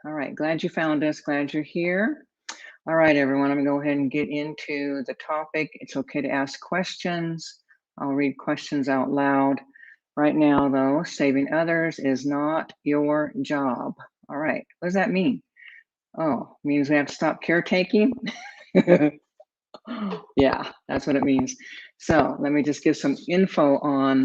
All right. Glad you found us. Glad you're here. All right, everyone. I'm going to go ahead and get into the topic. It's okay to ask questions. I'll read questions out loud. Right now, though, saving others is not your job. All right. What does that mean? Oh, means we have to stop caretaking? Yeah, that's what it means. So let me just give some info on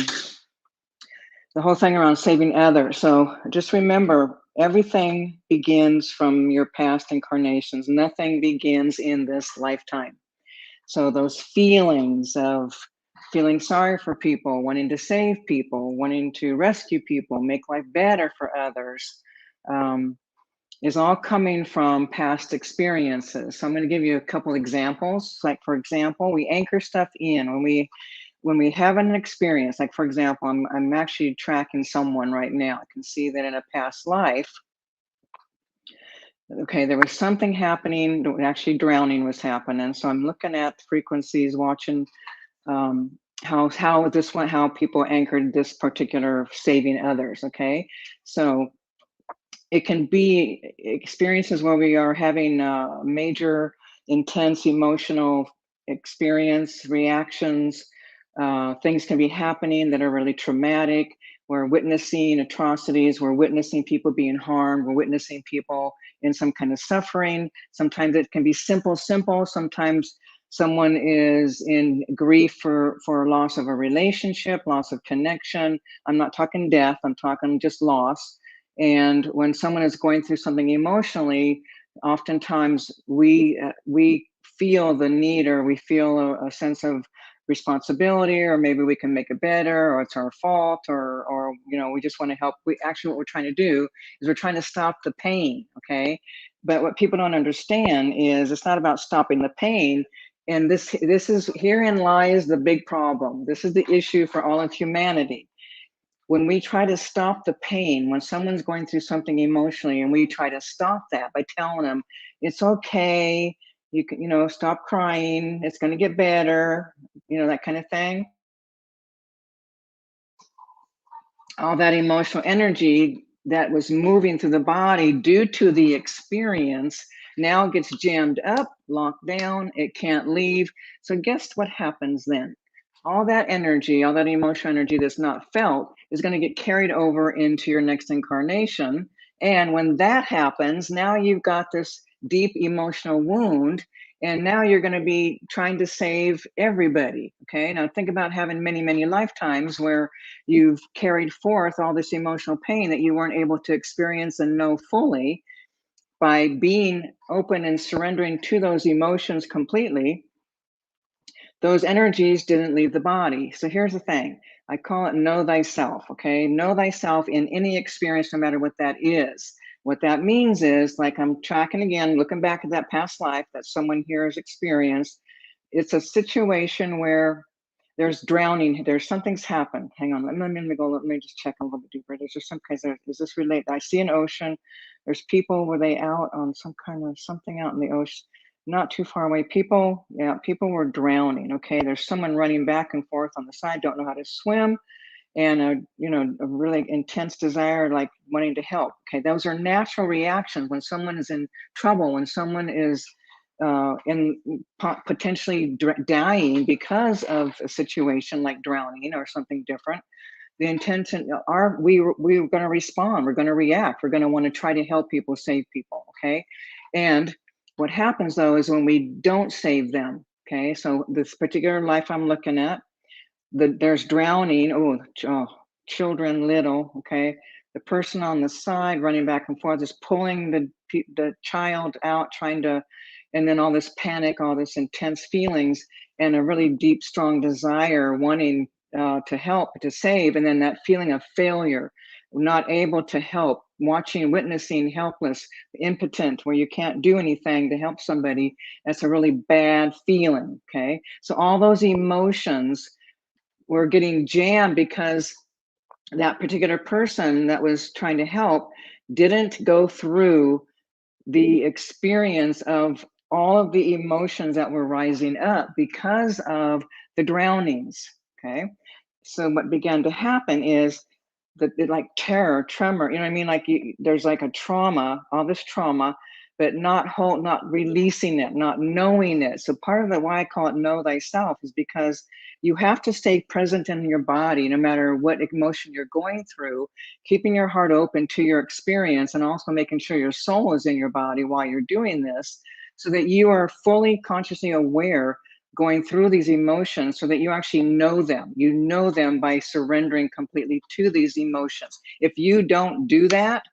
the whole thing around saving others. So just remember, everything begins from your past incarnations. Nothing begins in this lifetime. So those feelings of feeling sorry for people, wanting to save people, wanting to rescue people, make life better for others, um, is all coming from past experiences. So I'm going to give you a couple examples. Like, for example, we anchor stuff in when we have an experience. Like, for example, I'm actually tracking someone right now. I can see that in a past life, okay, there was something happening. Actually, drowning was happening. So I'm looking at frequencies, watching how this one, how people anchored this particular saving others. Okay, so it can be experiences where we are having major, intense emotional experience, reactions. Things can be happening that are really traumatic. We're witnessing atrocities. We're witnessing people being harmed. We're witnessing people in some kind of suffering. Sometimes it can be simple. Sometimes someone is in grief for loss of a relationship, loss of connection. I'm not talking death. I'm talking just loss. And when someone is going through something emotionally, oftentimes we feel the need, or we feel a sense of responsibility, or maybe we can make it better, or it's our fault, or we just want to help. We actually, what we're trying to do is we're trying to stop the pain. Okay, but what people don't understand is it's not about stopping the pain. And this is, herein lies the big problem. This is the issue for all of humanity. When we try to stop the pain, when someone's going through something emotionally, and we try to stop that by telling them it's okay, you can, stop crying, it's going to get better, that kind of thing. All that emotional energy that was moving through the body due to the experience now gets jammed up, locked down, it can't leave. So guess what happens then? All that energy, all that emotional energy that's not felt is going to get carried over into your next incarnation. And when that happens, now you've got this deep emotional wound, and now you're going to be trying to save everybody. Okay, now think about having many, many lifetimes where you've carried forth all this emotional pain that you weren't able to experience and know fully. By being open and surrendering to those emotions completely, those energies didn't leave the body. So here's the thing, I call it know thyself. Okay, know thyself in any experience, no matter what that is. What that means is, like, I'm tracking again, looking back at that past life that someone here has experienced. It's a situation where there's drowning, there's something's happened. Hang on, let me just check a little bit deeper. There's just some kind of, is this related? I see an ocean. There's people, were they out on some kind of something out in the ocean? Not too far away. People, yeah, people were drowning. Okay, there's someone running back and forth on the side, don't know how to swim, and a really intense desire, like wanting to help. Okay, those are natural reactions when someone is in trouble, when someone is in potentially dying because of a situation like drowning or something different. The intention are, we're going to respond, we're going to react, we're going to want to try to help people, save people. Okay, and what happens though is when we don't save them. Okay, so this particular life I'm looking at, there's drowning. Children, little. Okay, the person on the side running back and forth is pulling the child out, trying to, and then all this panic, all this intense feelings, and a really deep, strong desire, wanting to help, to save, and then that feeling of failure, not able to help, watching, witnessing, helpless, impotent, where you can't do anything to help somebody. That's a really bad feeling. Okay, so all those emotions were getting jammed because that particular person that was trying to help didn't go through the experience of all of the emotions that were rising up because of the drownings. Okay, so what began to happen is like terror, tremor, you know what I mean? Like there's like a trauma, all this trauma, but not releasing it, not knowing it. So part of the why I call it know thyself is because you have to stay present in your body, no matter what emotion you're going through, keeping your heart open to your experience, and also making sure your soul is in your body while you're doing this, so that you are fully consciously aware going through these emotions, so that you actually know them. You know them by surrendering completely to these emotions. If you don't do that,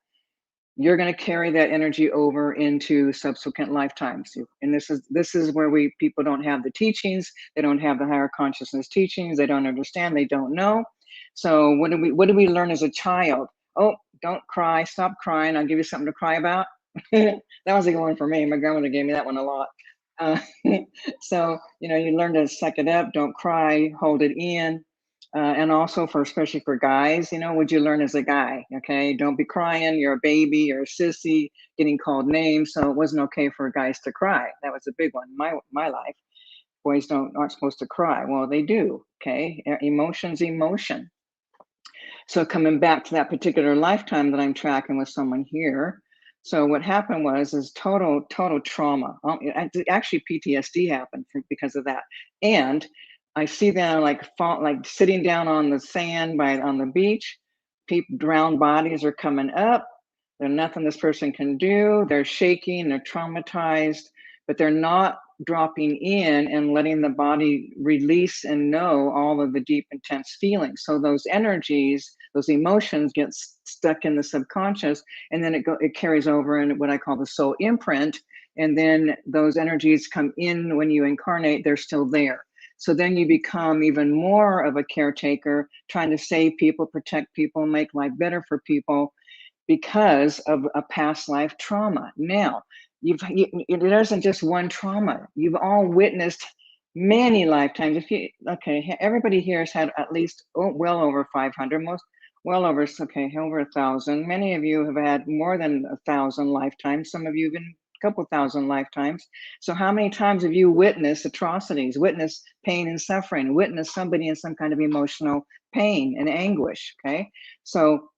you're going to carry that energy over into subsequent lifetimes. And this is where people don't have the teachings. They don't have the higher consciousness teachings. They don't understand. They don't know. So what do we learn as a child? Oh, don't cry. Stop crying. I'll give you something to cry about. That was a good one for me. My grandmother gave me that one a lot. Uh, so, you learn to suck it up, don't cry, hold it in. And also especially for guys, would you learn as a guy? Okay, don't be crying. You're a baby, you're a sissy, getting called names. So it wasn't okay for guys to cry. That was a big one in my life. Boys aren't supposed to cry. Well, they do. Okay, emotion's emotion. So coming back to that particular lifetime that I'm tracking with someone here. So what happened is total trauma. Actually, PTSD happened because of that. And I see them like sitting down on the sand on the beach. People, drowned bodies are coming up. There's nothing this person can do. They're shaking. They're traumatized, but they're not dropping in and letting the body release and know all of the deep, intense feelings. So those energies, those emotions get stuck in the subconscious, and then it carries over in what I call the soul imprint. And then those energies come in when you incarnate, they're still there. So then you become even more of a caretaker, trying to save people, protect people, make life better for people because of a past life trauma. Now, it isn't just one trauma. You've all witnessed many lifetimes. Everybody here has had at least well over 500, most well over, over 1,000. Many of you have had more than 1,000 lifetimes. Some of you even a couple thousand lifetimes. So how many times have you witnessed atrocities, witnessed pain and suffering, witnessed somebody in some kind of emotional pain and anguish? Okay, so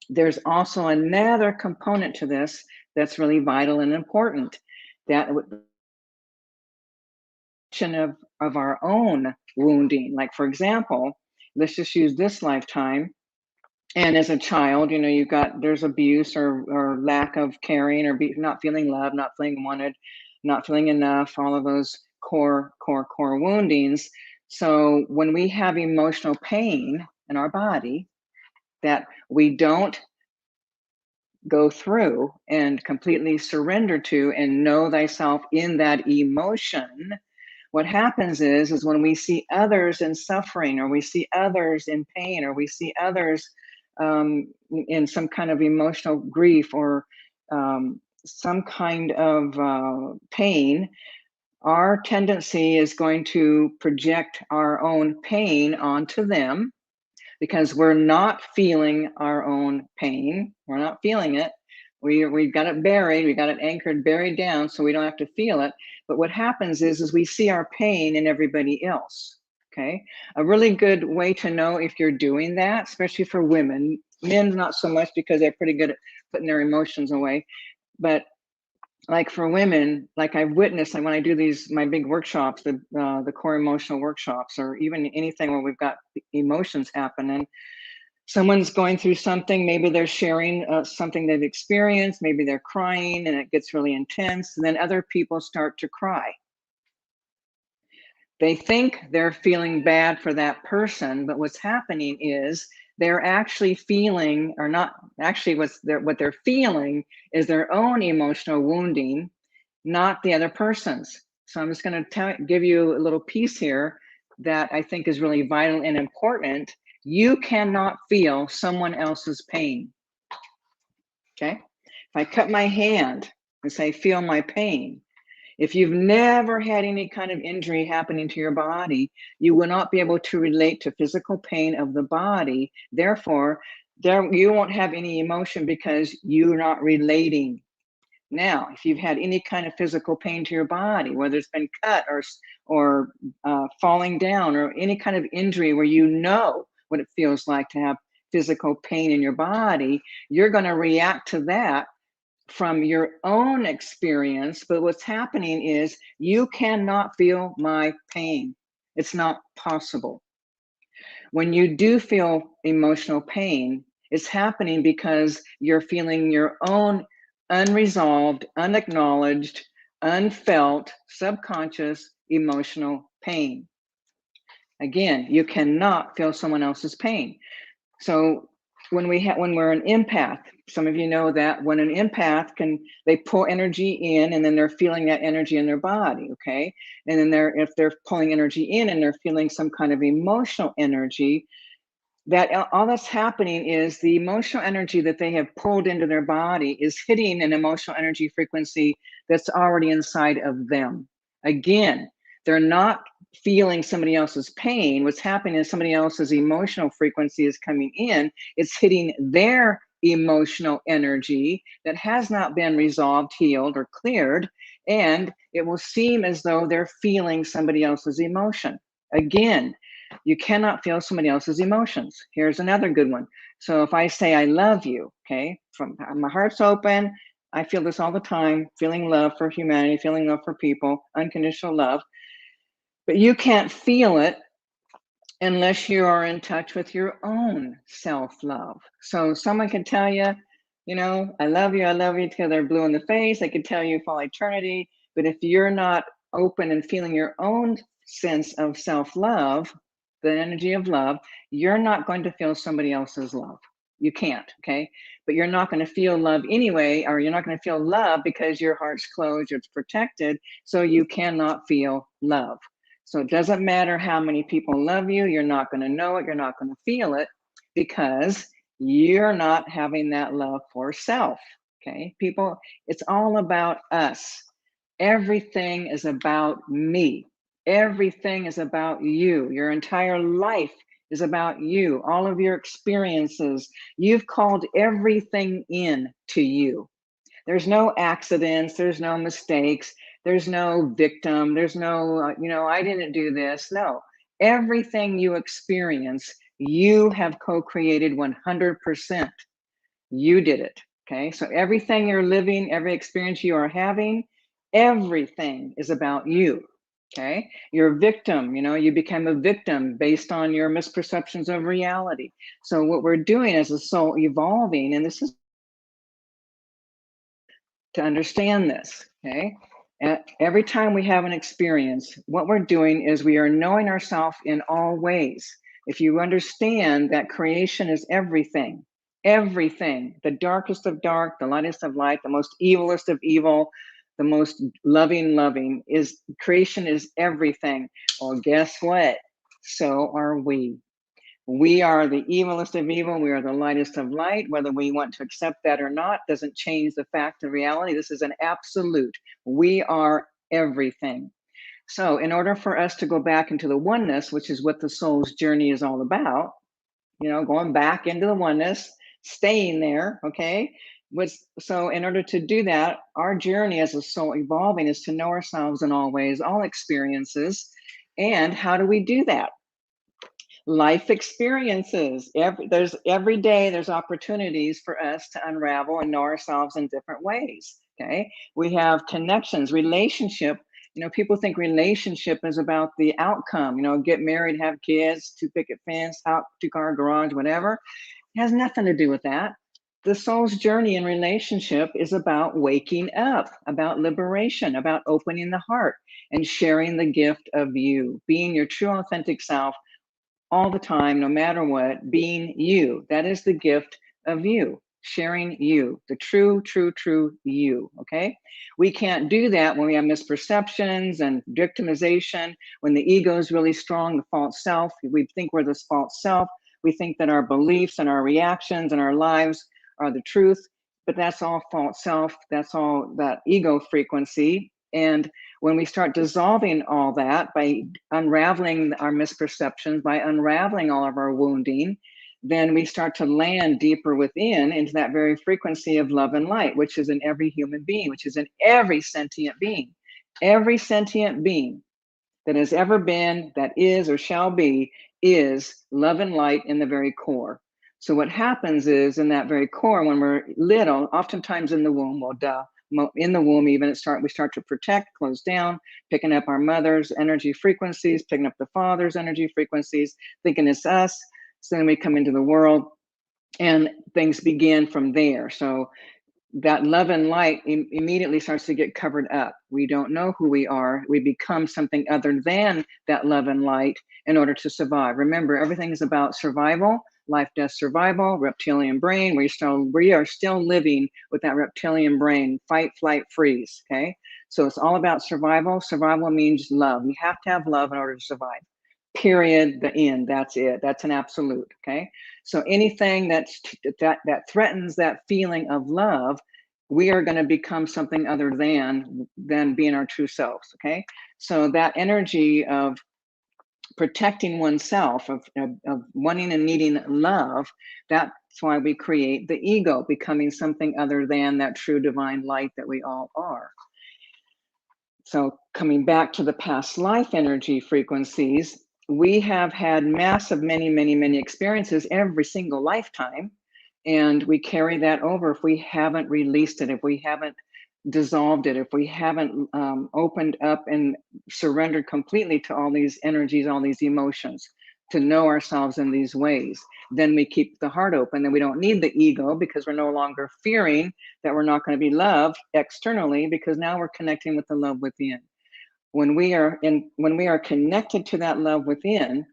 there's also another component to this that's really vital and important, that of our own wounding. Like, for example, let's just use this lifetime. And as a child, there's abuse or lack of caring, or not feeling loved, not feeling wanted, not feeling enough, all of those core woundings. So when we have emotional pain in our body that we don't go through and completely surrender to and know thyself in that emotion, what happens is when we see others in suffering, or we see others in pain, or we see others in some kind of emotional grief, or some kind of pain, our tendency is going to project our own pain onto them, because we're not feeling our own pain. We're not feeling it. We've got it buried. We got it anchored, buried down, so we don't have to feel it. But what happens is we see our pain in everybody else. Okay, a really good way to know if you're doing that, especially for women. Men, not so much, because they're pretty good at putting their emotions away. But like for women, like I've witnessed, like when I do my big workshops, the core emotional workshops, or even anything where we've got emotions happening, someone's going through something, maybe they're sharing something they've experienced, maybe they're crying and it gets really intense, and then other people start to cry. They think they're feeling bad for that person, but what's happening is they're actually feeling, or not actually, what they're feeling is their own emotional wounding, not the other person's. So I'm just going to give you a little piece here that I think is really vital and important. You cannot feel someone else's pain. Okay? If I cut my hand and say, feel my pain, if you've never had any kind of injury happening to your body, you will not be able to relate to physical pain of the body. Therefore, you won't have any emotion, because you're not relating. Now, if you've had any kind of physical pain to your body, whether it's been cut or falling down, or any kind of injury where you know what it feels like to have physical pain in your body, you're going to react to that from your own experience. But what's happening is you cannot feel my pain. It's not possible. When you do feel emotional pain, it's happening because you're feeling your own unresolved, unacknowledged, unfelt, subconscious emotional pain. Again, you cannot feel someone else's pain. So when we're an empath, some of you know that when an empath they pull energy in and then they're feeling that energy in their body, okay? And then if they're pulling energy in and they're feeling some kind of emotional energy, that all that's happening is the emotional energy that they have pulled into their body is hitting an emotional energy frequency that's already inside of them. Again, they're not feeling somebody else's pain. What's happening is somebody else's emotional frequency is coming in. It's hitting their emotional energy that has not been resolved, healed, or cleared. And it will seem as though they're feeling somebody else's emotion. Again, you cannot feel somebody else's emotions. Here's another good one. So if I say I love you, okay, from my heart's open, I feel this all the time, feeling love for humanity, feeling love for people, unconditional love. But you can't feel it unless you are in touch with your own self-love. So someone can tell you, I love you till they're blue in the face. They could tell you for all eternity. But if you're not open and feeling your own sense of self-love, the energy of love, you're not going to feel somebody else's love. You can't, okay? But you're not going to feel love anyway, or you're not going to feel love because your heart's closed, it's protected, so you cannot feel love. So it doesn't matter how many people love you, you're not going to know it, you're not going to feel it because you're not having that love for self. Okay, people, it's all about us. Everything is about me. Everything is about you. Your entire life is about you. All of your experiences, you've called everything in to you. There's no accidents, there's no mistakes, there's no victim, there's no, I didn't do this. No, everything you experience, you have co-created 100%. You did it. Okay. So everything you're living, every experience you are having, everything is about you. Okay. You're a victim, you become a victim based on your misperceptions of reality. So what we're doing as a soul evolving, and this is to understand this, okay? Every time we have an experience, what we're doing is we are knowing ourselves in all ways. If you understand that creation is everything, everything, the darkest of dark, the lightest of light, the most evilest of evil, the most loving is creation is everything. Well, guess what? So are we. We are the evilest of evil. We are the lightest of light. Whether we want to accept that or not doesn't change the fact of reality. This is an absolute. We are everything. So, in order for us to go back into the oneness, which is what the soul's journey is all about, going back into the oneness, staying there, okay? So, in order to do that, our journey as a soul evolving is to know ourselves in all ways, all experiences. And how do we do that? Life experiences. Every day there's opportunities for us to unravel and know ourselves in different ways. Okay, we have connections, relationship. People think relationship is about the outcome. Get married, have kids, two picket fence, out, two car garage, whatever. It has nothing to do with that. The soul's journey in relationship is about waking up, about liberation, about opening the heart and sharing the gift of you, being your true authentic self all the time, no matter what, being you. That is the gift of you, sharing you, the true you. Okay. We can't do that when we have misperceptions and victimization, when the ego is really strong, the false self. We think we're this false self. We think that our beliefs and our reactions and our lives are the truth, but that's all false self. That's all that ego frequency. And when we start dissolving all that by unraveling our misperceptions, by unraveling all of our wounding, then we start to land deeper within into that very frequency of love and light, which is in every human being, which is in every sentient being. Every sentient being that has ever been, that is or shall be, is love and light in the very core. So what happens is in that very core, when we're little, oftentimes in the womb, well, duh, in the womb, even we start to protect, close down, picking up our mother's energy frequencies, picking up the father's energy frequencies, thinking it's us. So then we come into the world and things begin from there. So that love and light immediately starts to get covered up. We don't know who we are. We become something other than that love and light in order to survive. Remember, everything is about survival, life, death, survival, reptilian brain. We are still living with that reptilian brain, fight, flight, freeze. Okay. So it's all about survival. Survival means love. You have to have love in order to survive. Period. The end. That's it. That's an absolute. Okay. So anything that threatens that feeling of love, we are going to become something other than being our true selves. Okay. So that energy of protecting oneself, of wanting and needing love, that's why we create the ego, becoming something other than that true divine light that we all are. So coming back to the past life energy frequencies, we have had massive, many experiences every single lifetime. And we carry that over if we haven't released it, if we haven't dissolved it, if we haven't opened up and surrendered completely to all these energies, all these emotions, to know ourselves in these ways. Then we keep the heart open, and we don't need the ego because we're no longer fearing that we're not going to be loved externally, because now we're connecting with the love within. When we are connected to that love within,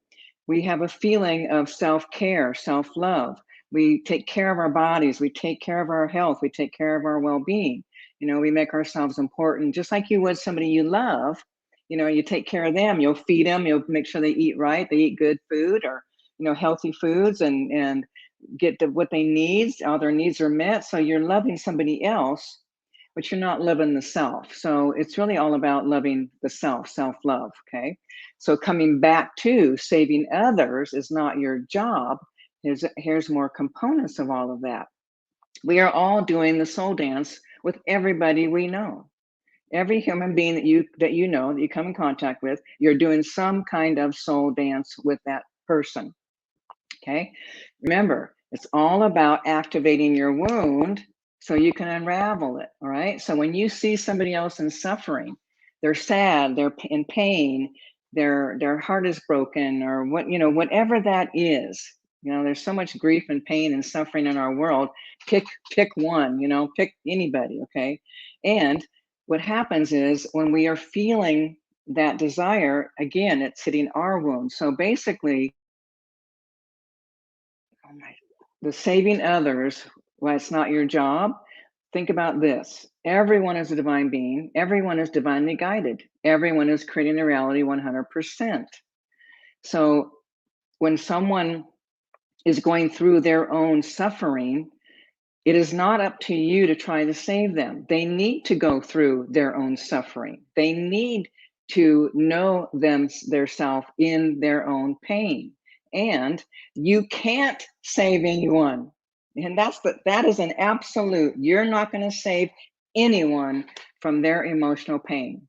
we have a feeling of self-care, self-love. We take care of our bodies, we take care of our health, we take care of our well-being. We make ourselves important, just like you would somebody you love. You take care of them, you'll feed them, you'll make sure they eat right, they eat good food, or healthy foods, and get what they need, all their needs are met. So you're loving somebody else, but you're not loving the self. So it's really all about loving the self-love. Okay. So coming back to saving others is not your job. Here's more components of all of that. We are all doing the soul dance with everybody we know. Every human being that you come in contact with, you're doing some kind of soul dance with that person. Okay. Remember, it's all about activating your wound so you can unravel it. All right. So when you see somebody else in suffering, they're sad, they're in pain, their heart is broken, or whatever that is. There's so much grief and pain and suffering in our world. Pick one, pick anybody. Okay. And what happens is when we are feeling that desire, again, it's hitting our wound. So basically, oh my, the saving others, why it's not your job. Think about this. Everyone is a divine being. Everyone is divinely guided. Everyone is creating their reality 100%. So when someone is going through their own suffering, it is not up to you to try to save them. They need to go through their own suffering. They need to know their self in their own pain. And you can't save anyone. And that is an absolute. You're not going to save anyone from their emotional pain.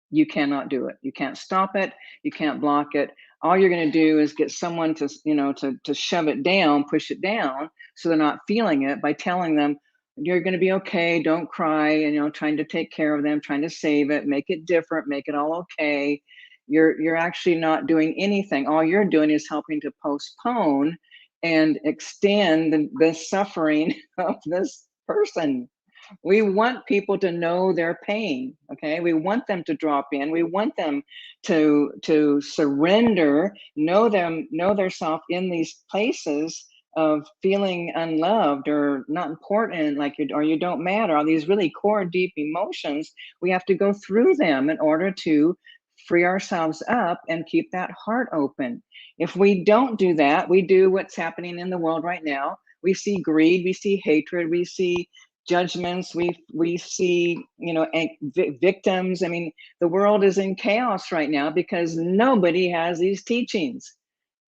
You cannot do it. You can't stop it. You can't block it. All you're going to do is get someone to shove it down, push it down, so they're not feeling it, by telling them you're going to be okay, don't cry, and trying to take care of them, trying to save it, make it different, make it all okay. You're actually not doing anything. All you're doing is helping to postpone and extend the suffering of this person. We want people to know their pain. Okay, we want them to drop in, we want them to surrender, know their self in these places of feeling unloved or not important, or you don't matter, all these really core deep emotions. We have to go through them in order to free ourselves up and keep that heart open. If we don't do that, we do what's happening in the world right now. We see greed, we see hatred, we see judgments, we see victims. I mean, the world is in chaos right now because nobody has these teachings.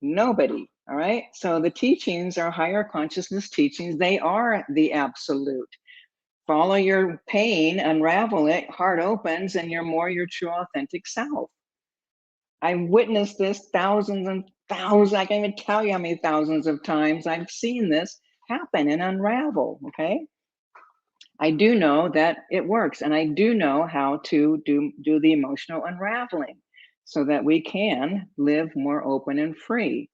Nobody. All right, so the teachings are higher consciousness teachings. They are the absolute. Follow your pain, unravel it, heart opens, and you're more your true authentic self. I've witnessed this thousands and thousands. I can't even tell you how many thousands of times I've seen this happen and unravel. Okay. I do know that it works, and I do know how to do the emotional unraveling so that we can live more open and free.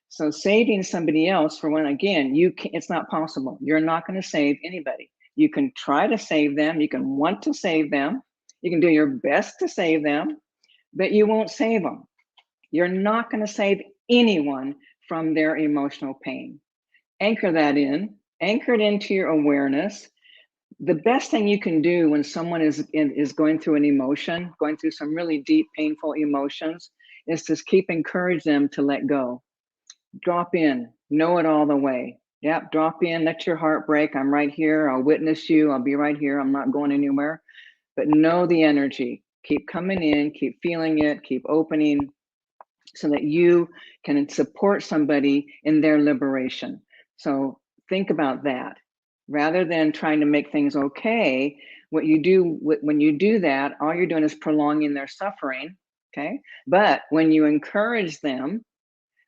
So saving somebody else for one, again, it's not possible. You're not going to save anybody. You can try to save them, you can want to save them, you can do your best to save them, but you won't save them. You're not going to save anyone from their emotional pain. Anchor that in, anchor it into your awareness. The best thing you can do when someone is going through an emotion, going through some really deep, painful emotions, is to keep encourage them to let go. Drop in, know it all the way. Yep, drop in, let your heart break. I'm right here. I'll witness you. I'll be right here. I'm not going anywhere. But know the energy. Keep coming in, keep feeling it, keep opening so that you can support somebody in their liberation. So think about that. Rather than trying to make things okay, what you do when you do that, all you're doing is prolonging their suffering. Okay. But when you encourage them,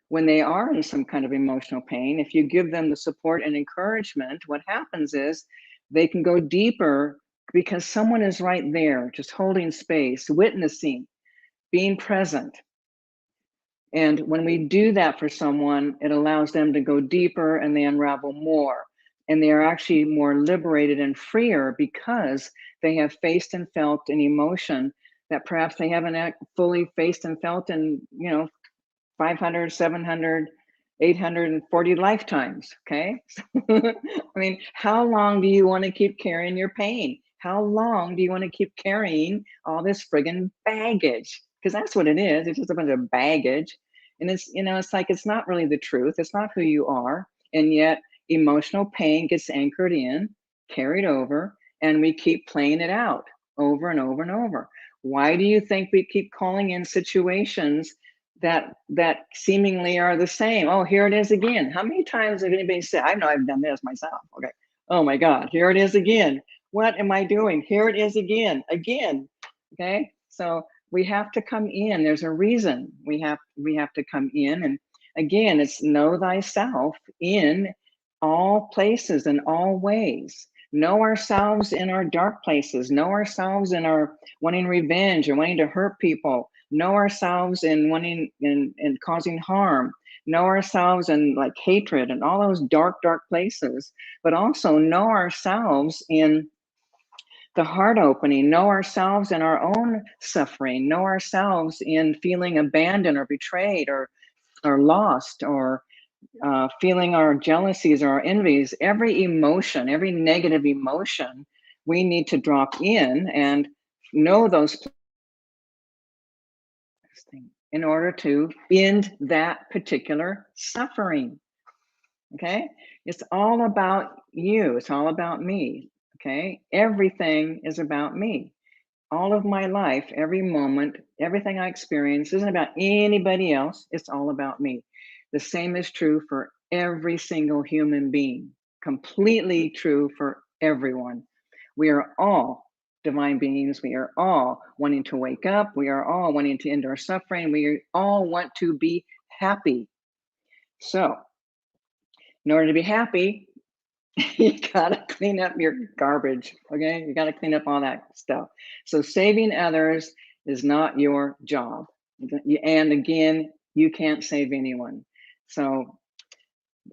when they are in some kind of emotional pain, if you give them the support and encouragement, what happens is they can go deeper because someone is right there, just holding space, witnessing, being present. And when we do that for someone, it allows them to go deeper and they unravel more. And they are actually more liberated and freer because they have faced and felt an emotion that perhaps they haven't fully faced and felt in, 500, 700, 840 lifetimes. Okay. I mean, how long do you want to keep carrying your pain? How long do you want to keep carrying all this friggin' baggage? Because that's what it is. It's just a bunch of baggage. And it's like, it's not really the truth. It's not who you are. And yet emotional pain gets anchored in, carried over, and we keep playing it out over and over and over. Why do you think we keep calling in situations that seemingly are the same? Oh, here it is again. How many times have anybody said, I know I've done this myself. Okay. Oh my God, here it is again. What am I doing? Here it is again. Okay. So we have to come in. There's a reason we have to come in. And again, it's know thyself in all places and all ways. Know ourselves in our dark places. Know ourselves in our wanting revenge or wanting to hurt people. Know ourselves in wanting and causing harm. Know ourselves in like hatred and all those dark, dark places. But also know ourselves in the heart opening, know ourselves in our own suffering, know ourselves in feeling abandoned or betrayed or lost or feeling our jealousies or our envies. Every emotion, every negative emotion, we need to drop in and know those in order to end that particular suffering. Okay. It's all about you. It's all about me. Okay. Everything is about me. All of my life, every moment, everything I experience isn't about anybody else. It's all about me. The same is true for every single human being, completely true for everyone. We are all divine beings. We are all wanting to wake up. We are all wanting to end our suffering. We all want to be happy. So, in order to be happy, you gotta clean up your garbage. Okay, you gotta clean up all that stuff. So saving others is not your job. And again, you can't save anyone. So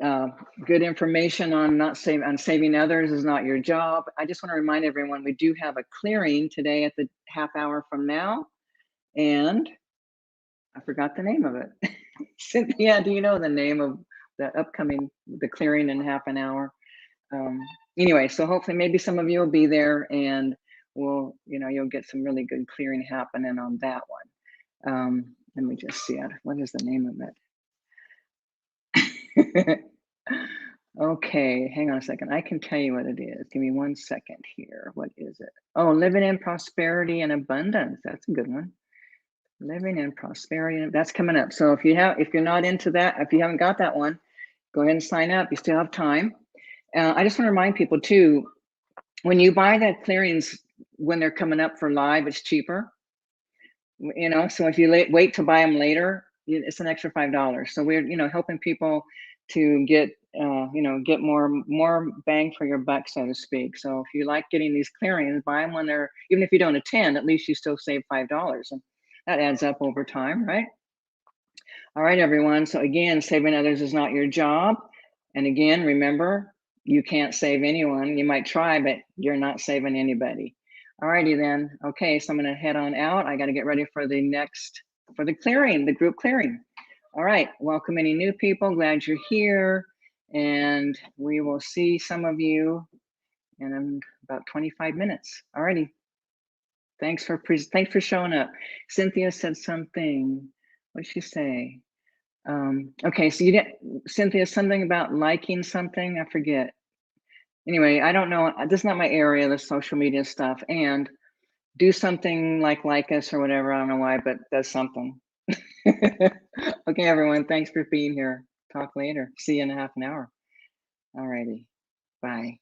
uh, good information on not saving on saving others is not your job. I just want to remind everyone we do have a clearing today at the half hour from now, and I forgot the name of it. Cynthia, do you know the name of the clearing in half an hour? um, anyway, so hopefully maybe some of you will be there and you'll get some really good clearing happening on that one. Let me just see it. What is the name of it? Okay, hang on a second. I can tell you what it is. Give me 1 second here. What is it? Oh, living in prosperity and abundance. That's a good one. Living in prosperity. That's coming up. So if you're not into that, if you haven't got that one, go ahead and sign up. You still have time. I just want to remind people too, when you buy that clearings, when they're coming up for live, it's cheaper. So if you wait to buy them later, it's an extra $5. So we're, helping people to get more bang for your buck, so to speak. So if you like getting these clearings, buy them when they're, even if you don't attend, at least you still save $5, and that adds up over time, right? All right, everyone. So again, saving others is not your job. And again, remember, you can't save anyone. You might try, but you're not saving anybody. All righty then. Okay, so I'm going to head on out. I got to get ready for the clearing, the group clearing. All right, welcome any new people. Glad you're here. And we will see some of you in about 25 minutes. All righty. Thanks for showing up. Cynthia said something. What did she say? Okay, so you didn't, Cynthia, something about liking something, I forget. Anyway, I don't know. This is not my area, the social media stuff. And do something like us or whatever. I don't know why, but does something. Okay, everyone. Thanks for being here. Talk later. See you in a half an hour. All righty. Bye.